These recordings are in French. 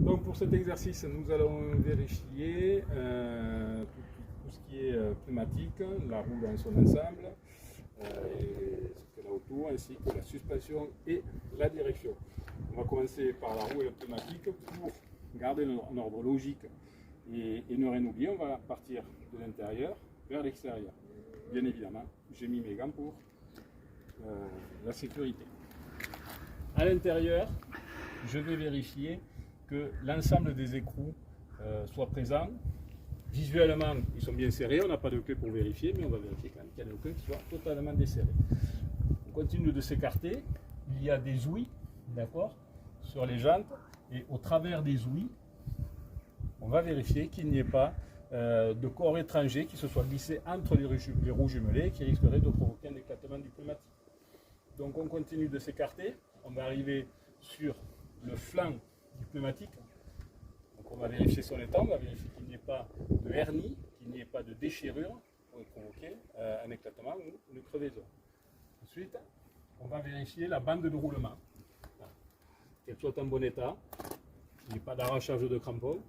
Donc pour cet exercice, nous allons vérifier tout ce qui est pneumatique, la roue dans son ensemble, et ce qu'elle a autour, ainsi que la suspension et la direction. On va commencer par la roue et le pneumatique pour garder un ordre logique et ne rien oublier. On va partir de l'intérieur vers l'extérieur. Bien évidemment, j'ai mis mes gants pour la sécurité. À l'intérieur, je vais vérifier que l'ensemble des écrous soit présent. Visuellement, ils sont bien serrés. On n'a pas de clé pour vérifier, mais on va vérifier quand même qu'il y a des clés qui soient totalement desserrés. On continue de s'écarter. Il y a des ouïes, d'accord, sur les jantes. Et au travers des ouïes, on va vérifier qu'il n'y ait pas de corps étranger qui se soit glissé entre les roues jumelées qui risquerait de provoquer un éclatement du pneumatique. Donc on continue de s'écarter. On va arriver sur le flanc du pneumatique. Donc on va vérifier son état, on va vérifier qu'il n'y ait pas de hernie, qu'il n'y ait pas de déchirure pour provoquer un éclatement ou une crevaison. Ensuite, on va vérifier la bande de roulement, qu'elle soit en bon état, qu'il n'y ait pas d'arrachage de crampons,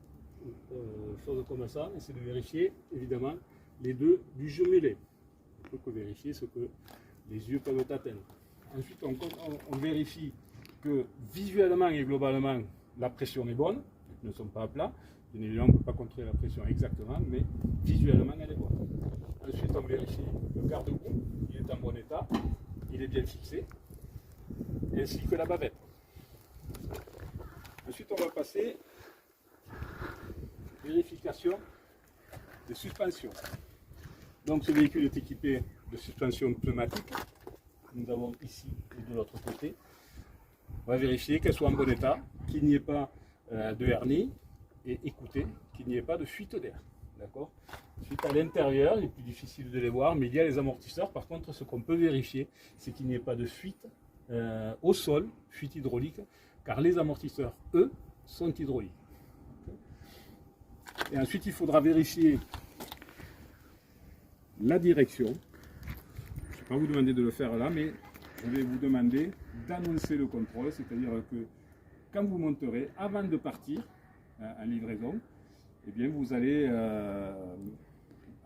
choses comme ça. Et c'est de vérifier évidemment les deux du jumelé. On peut que vérifier ce que les yeux peuvent atteindre. Ensuite, on vérifie que visuellement et globalement, la pression est bonne, ils ne sont pas à plat. Bien évidemment, on ne peut pas contrôler la pression exactement, mais visuellement, elle est bonne. Ensuite, on vérifie le garde-boue, il est en bon état, il est bien fixé, ainsi que la bavette. Ensuite, on va passer vérification des suspensions. Donc, ce véhicule est équipé de suspension pneumatique. Nous avons ici et de l'autre côté. On va vérifier qu'elle soit en bon état, qu'il n'y ait pas de hernie et écoutez qu'il n'y ait pas de fuite d'air. D'accord. Ensuite, à l'intérieur, il est plus difficile de les voir, mais il y a les amortisseurs. Par contre, ce qu'on peut vérifier, c'est qu'il n'y ait pas de fuite au sol, fuite hydraulique, car les amortisseurs, eux, sont hydrauliques. Et ensuite, il faudra vérifier la direction. Je ne vais pas vous demander de le faire là, mais je vais vous demander d'annoncer le contrôle, c'est-à-dire que quand vous monterez, avant de partir en livraison, eh bien vous allez,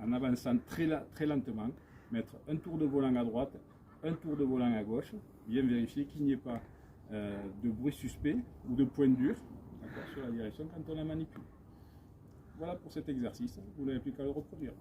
en avançant très lentement, mettre un tour de volant à droite, un tour de volant à gauche, bien vérifier qu'il n'y ait pas de bruit suspect ou de point dur sur la direction quand on la manipule. Voilà pour cet exercice, vous n'avez plus qu'à le reproduire.